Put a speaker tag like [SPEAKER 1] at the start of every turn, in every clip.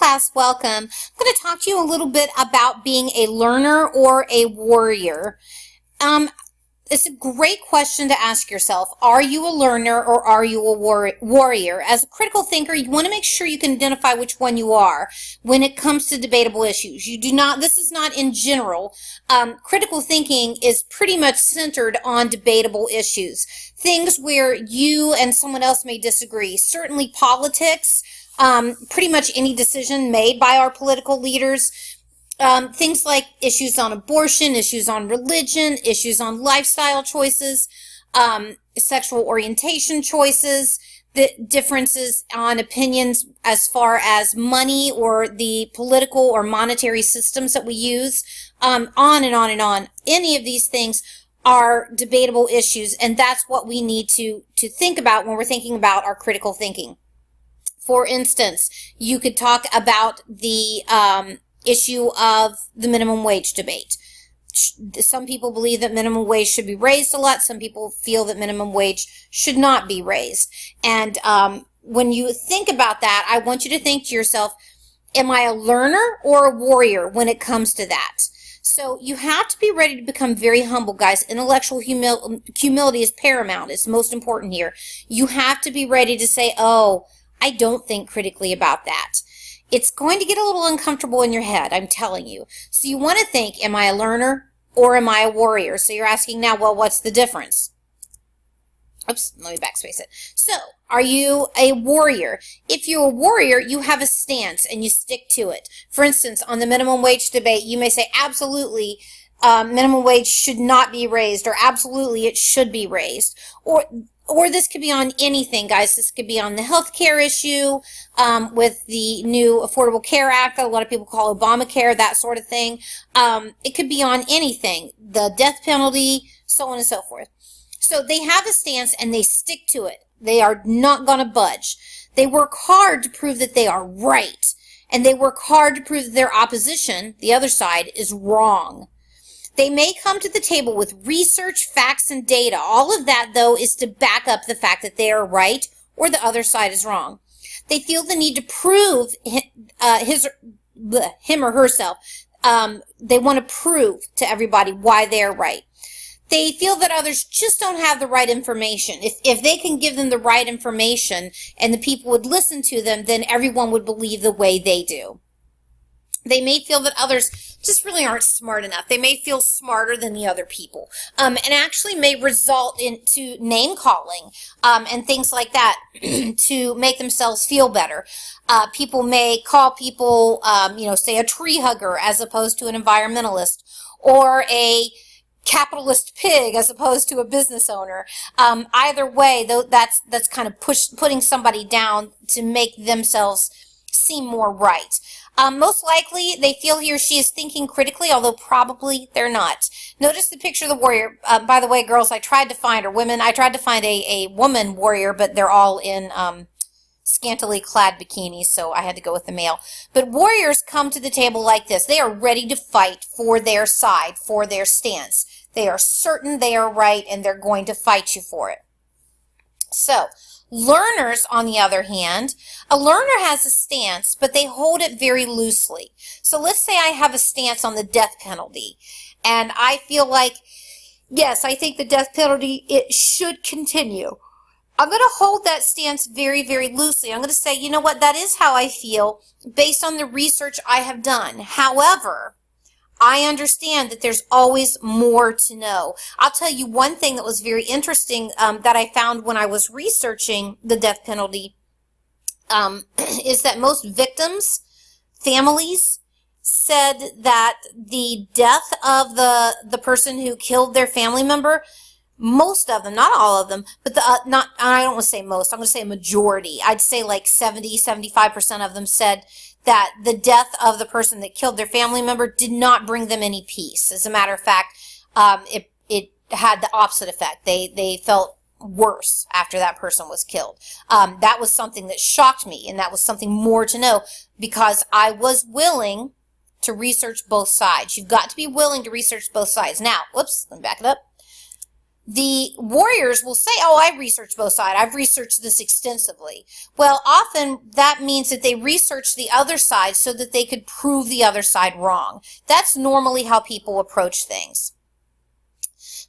[SPEAKER 1] class, welcome. I'm going to talk to you a little bit about being a learner or a warrior. It's a great question to ask yourself. Are you a learner or are you a warrior? As a critical thinker, you want to make sure you can identify which one you are when it comes to debatable issues. This is not in general. Critical thinking is pretty much centered on debatable issues. Things where you and someone else may disagree. Certainly politics, pretty much any decision made by our political leaders. Things like issues on abortion, issues on religion, issues on lifestyle choices, sexual orientation choices, the differences on opinions as far as money or the political or monetary systems that we use, on and on and on. Any of these things are debatable issues, and that's what we need to think about when we're thinking about our critical thinking. For instance, you could talk about the issue of the minimum wage debate. Some people believe that minimum wage should be raised a lot. Some people feel that minimum wage should not be raised. And when you think about that, I want you to think to yourself, am I a learner or a warrior when it comes to that? So you have to be ready to become very humble, guys. Intellectual humility is paramount. It's most important here. You have to be ready to say, oh, I don't think critically about that. It's going to get a little uncomfortable in your head, I'm telling you. So you want to think, am I a learner or am I a warrior? So you're asking now, well, what's the difference? Oops, let me backspace it. So, are you a warrior? If you're a warrior, you have a stance and you stick to it. For instance, on the minimum wage debate, you may say, absolutely, minimum wage should not be raised, or absolutely, it should be raised. Or this could be on anything, guys. This could be on the health care issue, with the new Affordable Care Act that a lot of people call Obamacare, that sort of thing. It could be on anything, the death penalty, so on and so forth. So they have a stance and they stick to it. They are not going to budge. They work hard to prove that they are right. And they work hard to prove that their opposition, the other side, is wrong. They may come to the table with research, facts, and data. All of that, though, is to back up the fact that they are right or the other side is wrong. They feel the need to prove him or herself. They want to prove to everybody why they're right. They feel that others just don't have the right information. If they can give them the right information and the people would listen to them, then everyone would believe the way they do. They may feel that others just really aren't smart enough. They may feel smarter than the other people, and actually may result into name calling and things like that to make themselves feel better. People may call people, say a tree hugger as opposed to an environmentalist, or a capitalist pig as opposed to a business owner. Either way, though, that's kind of putting somebody down to make themselves seem more right. Most likely, they feel he or she is thinking critically, although probably they're not. Notice the picture of the warrior. By the way, girls, I tried to find, or women, I tried to find a woman warrior, but they're all in scantily clad bikinis, so I had to go with the male. But warriors come to the table like this. They are ready to fight for their side, for their stance. They are certain they are right, and they're going to fight you for it. So, learners, on the other hand, a learner has a stance, but they hold it very loosely. So let's say I have a stance on the death penalty, and I feel like, yes, I think the death penalty, it should continue. I'm going to hold that stance very, very loosely. I'm going to say, you know what, that is how I feel based on the research I have done. However, I understand that there's always more to know. I'll tell you one thing that was very interesting that I found when I was researching the death penalty is that most victims' families said that the death of the person who killed their family member, most of them, not all of them, but I don't want to say most, I'm going to say a majority. I'd say like 70-75% of them said that the death of the person that killed their family member did not bring them any peace. As a matter of fact, it had the opposite effect. They felt worse after that person was killed. That was something that shocked me, and that was something more to know, because I was willing to research both sides. You've got to be willing to research both sides. Now, whoops, let me back it up. The warriors will say, oh, I researched both sides. I've researched this extensively. Well, often that means that they research the other side so that they could prove the other side wrong. That's normally how people approach things.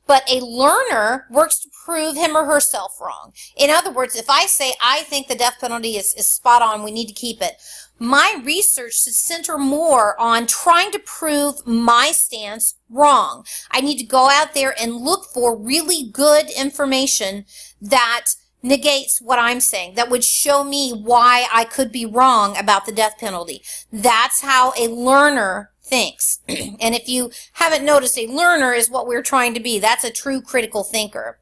[SPEAKER 1] But a learner works to prove him or herself wrong. In other words, if I say, I think the death penalty is spot on, we need to keep it, my research should center more on trying to prove my stance wrong. I need to go out there and look for really good information that negates what I'm saying, that would show me why I could be wrong about the death penalty. That's how a learner thinks. And if you haven't noticed, a learner is what we're trying to be. That's a true critical thinker.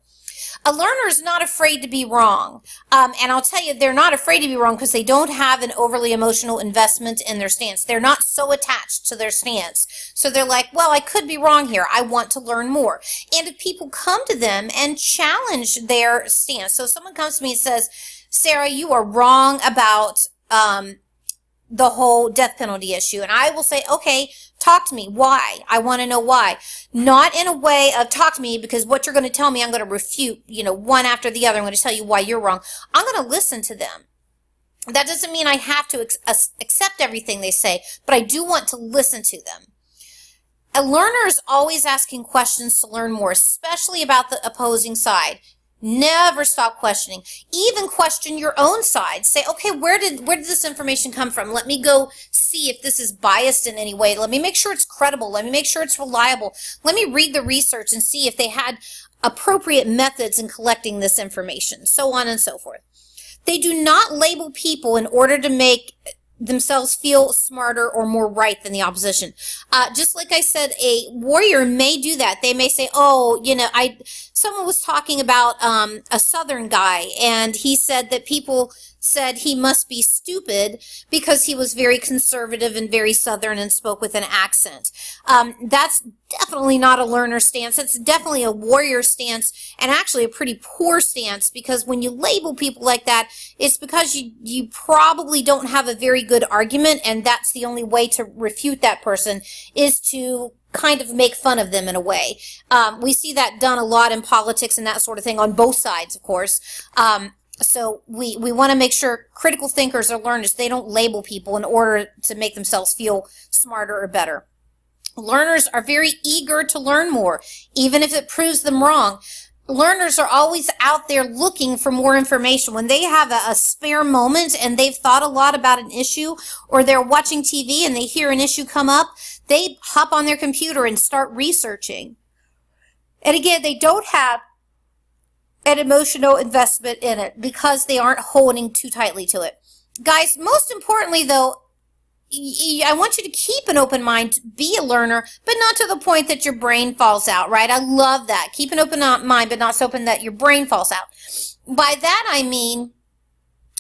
[SPEAKER 1] A learner is not afraid to be wrong. And I'll tell you, they're not afraid to be wrong because they don't have an overly emotional investment in their stance. They're not so attached to their stance. So they're like, well, I could be wrong here. I want to learn more. And if people come to them and challenge their stance, so someone comes to me and says, Sarah, you are wrong about the whole death penalty issue. And I will say, okay, talk to me. Why? I want to know why. Not in a way of talk to me because what you're going to tell me, I'm going to refute, one after the other. I'm going to tell you why you're wrong. I'm going to listen to them. That doesn't mean I have to accept everything they say, but I do want to listen to them. A learner is always asking questions to learn more, especially about the opposing side. Never stop questioning. Even question your own side. Say, okay, where did this information come from? Let me go see if this is biased in any way. Let me make sure it's credible. Let me make sure it's reliable. Let me read the research and see if they had appropriate methods in collecting this information, so on and so forth. They do not label people in order to make themselves feel smarter or more right than the opposition. Just like I said, a warrior may do that. They may say, oh, someone was talking about a Southern guy, and he said that people said he must be stupid because he was very conservative and very Southern and spoke with an accent. That's definitely not a learner stance. It's definitely a warrior stance, and actually a pretty poor stance, because when you label people like that, it's because you probably don't have a very good argument, and that's the only way to refute that person, is to kind of make fun of them in a way. We see that done a lot in politics and that sort of thing on both sides, of course. So we want to make sure critical thinkers or learners, they don't label people in order to make themselves feel smarter or better. Learners are very eager to learn more, even if it proves them wrong. Learners are always out there looking for more information. When they have a spare moment and they've thought a lot about an issue, or they're watching TV and they hear an issue come up, they hop on their computer and start researching. And again, they don't have an emotional investment in it because they aren't holding too tightly to it. Guys, most importantly though, I want you to keep an open mind, be a learner, but not to the point that your brain falls out, right? I love that. Keep an open mind, but not so open that your brain falls out. By that I mean,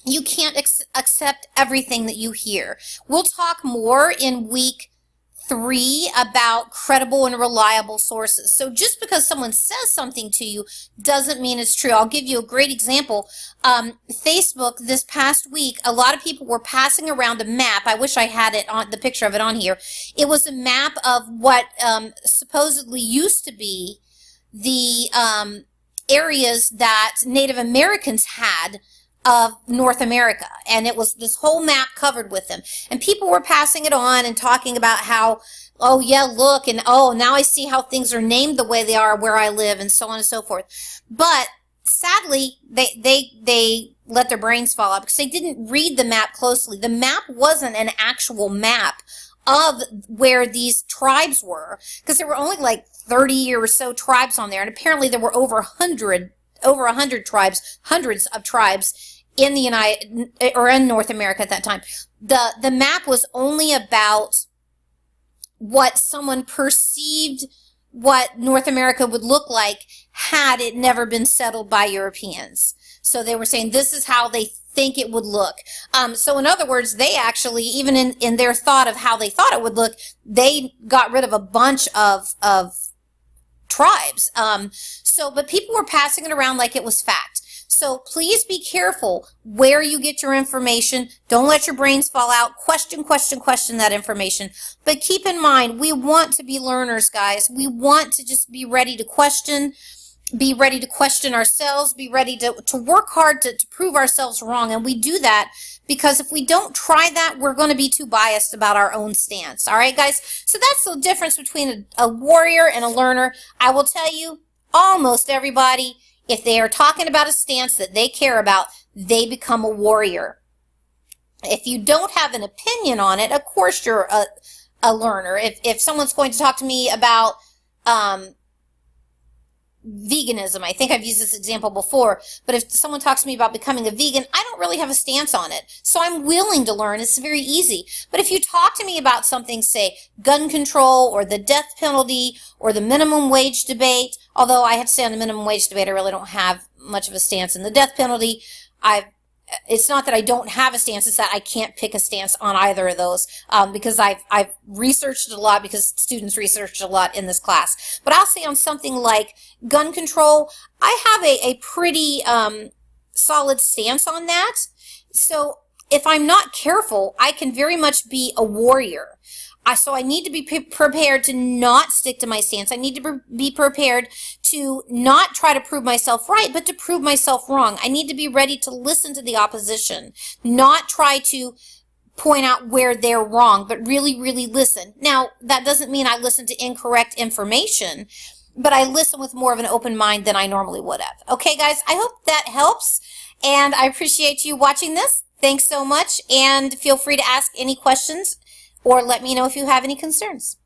[SPEAKER 1] you can't accept everything that you hear. We'll talk more in week 3 about credible and reliable sources. So just because someone says something to you doesn't mean it's true. I'll give you a great example. Facebook this past week, a lot of people were passing around a map. I wish I had it on the picture of it on here. It was a map of what supposedly used to be the areas that Native Americans had of North America, and it was this whole map covered with them, and people were passing it on and talking about how, oh yeah, look, and oh, now I see how things are named the way they are where I live, and so on and so forth. But sadly, they let their brains fall out because they didn't read the map closely. The map wasn't an actual map of where these tribes were, because there were only like 30 or so tribes on there, and apparently there were over 100 tribes, hundreds of tribes in in North America at that time. The map was only about what someone perceived what North America would look like had it never been settled by Europeans. So they were saying this is how they think it would look. So in other words, they actually, even in their thought of how they thought it would look, they got rid of a bunch of tribes. But people were passing it around like it was fact. So please be careful where you get your information. Don't let your brains fall out. Question that information. But keep in mind, we want to be learners, guys. We want to just be ready to question. be ready to question ourselves, be ready to work hard to prove ourselves wrong. And we do that because if we don't try that, we're going to be too biased about our own stance. All right, guys? So that's the difference between a warrior and a learner. I will tell you, almost everybody, if they are talking about a stance that they care about, they become a warrior. If you don't have an opinion on it, of course you're a learner. If someone's going to talk to me about veganism, I think I've used this example before, but if someone talks to me about becoming a vegan, I don't really have a stance on it. So I'm willing to learn. It's very easy. But if you talk to me about something, say gun control or the death penalty or the minimum wage debate, although I have to say on the minimum wage debate, I really don't have much of a stance. In the death penalty, it's not that I don't have a stance, it's that I can't pick a stance on either of those because I've researched it a lot, because students researched a lot in this class. But I'll say on something like gun control, I have a pretty solid stance on that. So if I'm not careful, I can very much be a warrior. So I need to be prepared to not stick to my stance. I need to be prepared to not try to prove myself right, but to prove myself wrong. I need to be ready to listen to the opposition, not try to point out where they're wrong, but really, really listen. Now, that doesn't mean I listen to incorrect information, but I listen with more of an open mind than I normally would have. Okay, guys, I hope that helps, and I appreciate you watching this. Thanks so much, and feel free to ask any questions or let me know if you have any concerns.